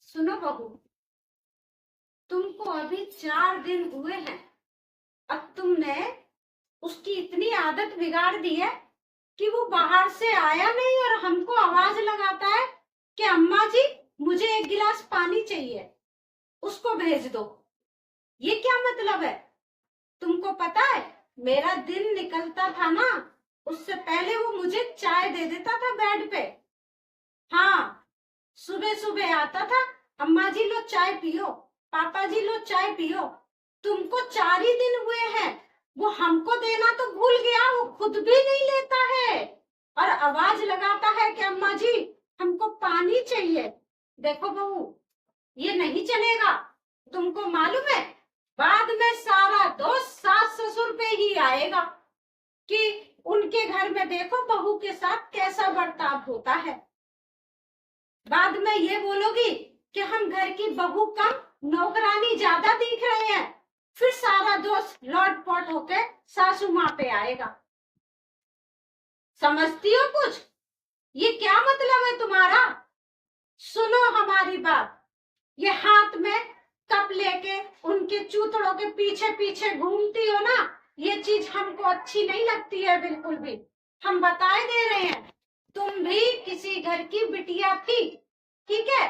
सुनो बहू, तुमको अभी 4 दिन हुए हैं। अब तुमने उसकी इतनी आदत बिगाड़ दी है कि वो बाहर से आया नहीं और हमको आवाज लगाता है कि अम्मा जी मुझे एक गिलास पानी चाहिए, उसको भेज दो। ये क्या मतलब है? तुमको पता है मेरा दिन निकलता था ना, उससे पहले वो मुझे चाय दे देता था बेड पे। हाँ, सुबह सुबह आता था, अम्मा जी लो चाय पियो, पापा जी लो चाय पियो। तुमको 4 ही दिन हुए हैं, वो हमको देना तो भूल गया, वो खुद भी नहीं लेता है और आवाज लगाता है कि अम्मा जी हमको पानी चाहिए। देखो बहू, ये नहीं चलेगा। तुमको मालूम है बाद में सारा दोष सास ससुर पे ही आएगा कि उनके घर में देखो बहू के साथ कैसा बर्ताव होता है। बाद में ये बोलोगी कि हम घर की बहू कम, नौकरानी ज्यादा दिख रहे हैं, फिर सारा दोष लौट पौट होके सासू माँ पे आएगा। समझती हो कुछ? ये क्या मतलब है तुम्हारा? सुनो हमारी बात। ये हाथ में कप लेके उनके चूतड़ों के पीछे पीछे घूमती हो ना, ये चीज हमको अच्छी नहीं लगती है बिल्कुल भी। हम बताए दे रहे हैं, तुम भी किसी घर की बिटिया थी, ठीक है?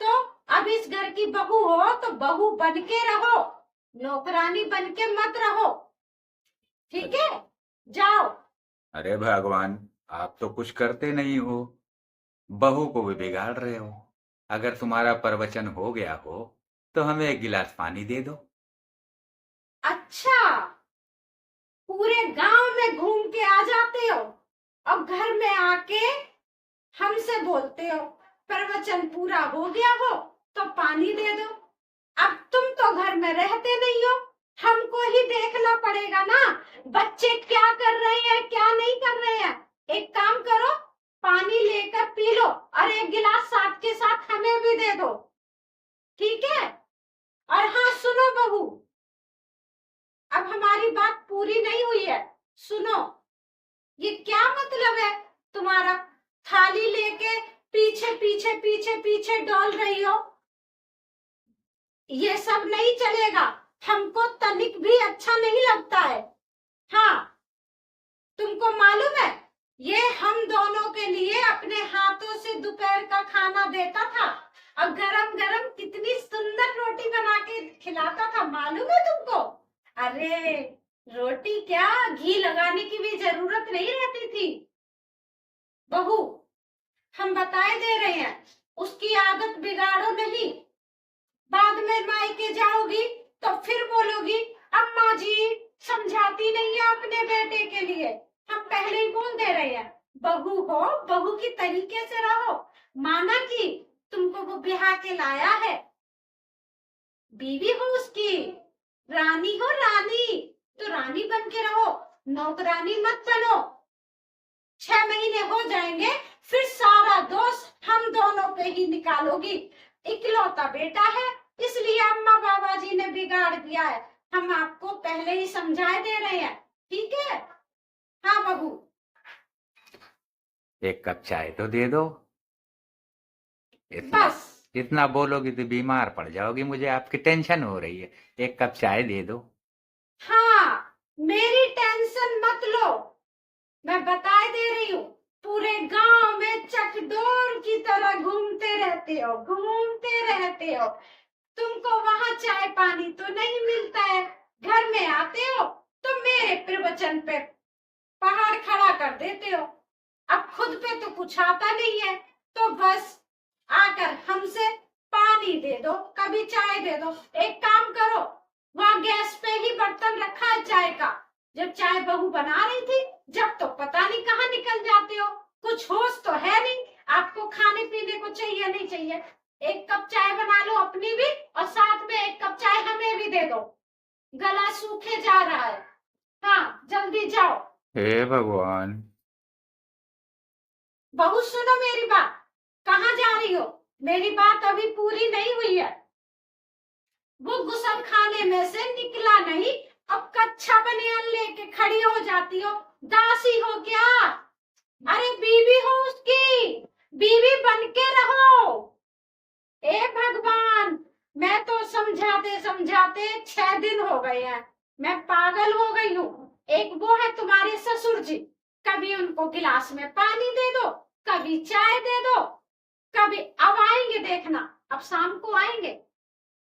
तो अब इस घर की बहू हो तो बहू बन के रहो, नौकरानी बन के मत रहो, ठीक है? जाओ। अरे भगवान, आप तो कुछ करते नहीं हो, बहू को भी बिगाड़ रहे हो। अगर तुम्हारा प्रवचन हो गया हो तो हमें एक गिलास पानी दे दो। अच्छा, पूरे गांव में घूम के आ जाते हो, अब घर में आके हमसे बोलते हो प्रवचन पूरा हो गया हो तो पानी दे दो। अब तुम तो घर में रहते नहीं हो, हमको ही देखना पड़ेगा ना, बच्चे क्या कर रहे हैं क्या नहीं कर रहे हैं। एक काम करो, पानी लेकर पी लो और एक गिलास साथ के साथ हमें भी दे दो, ठीक है? और हाँ सुनो बहू, अब हमारी बात पूरी नहीं हुई है, सुनो। ये क्या मतलब है तुम्हारा? थाली लेके पीछे पीछे पीछे पीछे डोल रही हो, ये सब नहीं चलेगा, हमको तनिक भी अच्छा नहीं लगता है। हाँ, तुमको मालूम है ये हम दोनों के लिए अपने हाथों से दोपहर का खाना देता था और गरम गरम कितनी सुंदर रोटी बना के खिलाता था, मालूम है तुमको? अरे रोटी क्या, घी लगाने की भी जरूरत नहीं रहती थी। बहू, हम बताए दे रहे हैं, उसकी आदत बिगाड़ो नहीं। बाद में मायके जाओगी तो फिर बोलोगी अम्मा जी समझाती नहीं है अपने बेटे के लिए। हम पहले ही बोल दे रहे हैं, बहू हो बहू की तरीके से रहो, माना कि तुमको वो ब्याह के लाया है, बीवी हो उसकी, रानी हो रानी, तो रानी बन के रहो, नौकरानी मत बनो। 6 महीने हो जाएंगे फिर सारा दोष हम दोनों पे ही निकालोगी। इकलौता बेटा है इसलिए अम्मा बाबा जी ने बिगाड़ दिया है, हम आपको पहले ही समझाए दे रहे हैं, ठीक है? हाँ बहू। एक कप चाय तो दे दो। इतना बस, इतना बोलोगी तो बीमार पड़ जाओगी, मुझे आपकी टेंशन हो रही है। एक कप चाय दे दो। हाँ, मेरी टेंशन मत लो, मैं बताए दे रही हूँ, पूरे गांव में चकडोर की तरह घूमते रहते हो, घूमते रहते हो, तुमको वहां चाय पानी तो नहीं मिलता है, घर में आते हो तो मेरे प्रवचन पे पहाड़ खड़ा कर देते हो। अब खुद पे तो कुछ आता नहीं है तो बस आकर हमसे पानी दे दो, कभी चाय दे दो। एक काम करो, वहां गैस पे ही बर्तन रखा है चाय का, जब चाय बहू बना रही थी जब तो पता नहीं कहाँ निकल जाते हो, कुछ होश तो है नहीं, आपको खाने पीने को चाहिए नहीं चाहिए। एक कप चाय बना लो अपनी भी और साथ में एक कप चाय हमें भी दे दो, गला सूखे जा रहा है। हाँ जल्दी जाओ। हे भगवान। बहू सुनो मेरी बात, कहाँ जा रही हो? मेरी बात अभी पूरी नहीं हुई है। वो गुसल खाने में से निकला नहीं, अब कच्छा बनियान लेके खड़ी हो जाती हो, दासी हो क्या? अरे बीवी हो उसकी, बीवी बन के रहो। ए भगवान। समझाते समझाते 6 दिन हो गए हैं, मैं पागल हो गई हूँ। एक वो है तुम्हारे ससुर जी, कभी उनको गिलास में पानी दे दो, कभी चाय दे दो, कभी अब आएंगे देखना, अब शाम को आएंगे।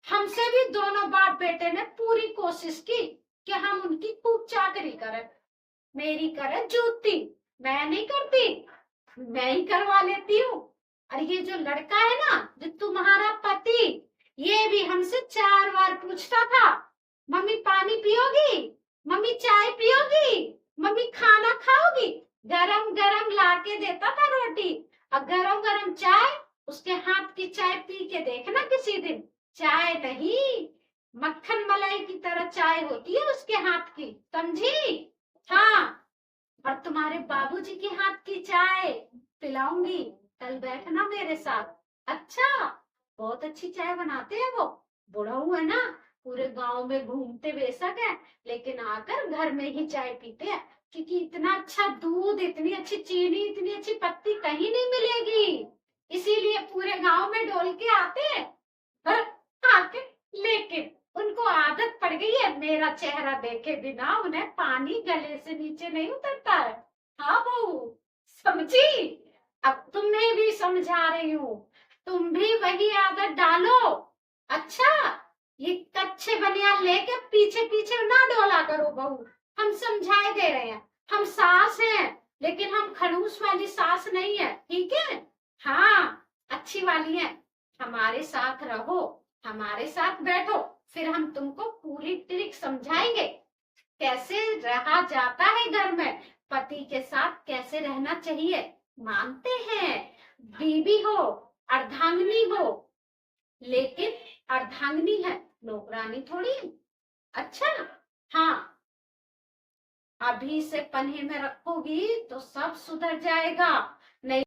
हमसे भी दोनों बाप बेटे ने पूरी कोशिश की कि हम उनकी खूब चाकरी करें, मेरी करे जूती, मैं नहीं करती, मैं ही करवा लेती हूँ। और ये जो लड़का है ना, जो तुम्हारा पति, ये भी हमसे 4 बार पूछता था, मम्मी पानी पियोगी, मम्मी चाय पियोगी, मम्मी खाना खाओगी। गरम गरम लाके देता था रोटी और गरम गरम चाय। उसके हाथ की चाय पी के देखना किसी दिन, चाय नहीं, मक्खन मलाई की तरह चाय होती है उसके हाथ की, समझी? हाँ, और तुम्हारे बाबूजी के हाथ की चाय पिलाऊंगी, कल बैठना मेरे साथ। अच्छा, बहुत अच्छी चाय बनाते हैं वो, बुढ़ऊ है ना, पूरे गांव में घूमते बेशक है, लेकिन आकर घर में ही चाय पीते हैं, क्योंकि इतना अच्छा दूध, इतनी अच्छी चीनी, इतनी अच्छी पत्ती कहीं नहीं मिलेगी, इसीलिए पूरे गांव में डोल के आते हैं। और आके लेकिन उनको आदत पड़ गई है, मेरा चेहरा देखे बिना उन्हें पानी गले से नीचे नहीं उतरता है। हाँ बहू, समझी? अब तुम्हें भी समझा रही हूँ, तुम भी वही आदत डालो। अच्छा, ये कच्चे बनियान लेके पीछे पीछे ना डोला करो बहू, हम समझाए दे रहे हैं, हम सास हैं, लेकिन हम खड़ूस वाली सास नहीं है, ठीक है? हाँ, अच्छी वाली है, हमारे साथ रहो, हमारे साथ बैठो, फिर हम तुमको पूरी ट्रिक समझाएंगे, कैसे रहा जाता है घर में, पति के साथ कैसे रहना चाहिए। मानते हैं बीवी हो, अर्धांगिनी हो, लेकिन अर्धांगिनी है, नौकरानी थोड़ी। अच्छा, हाँ, अभी से पन्हे में रखोगी तो सब सुधर जाएगा, नहीं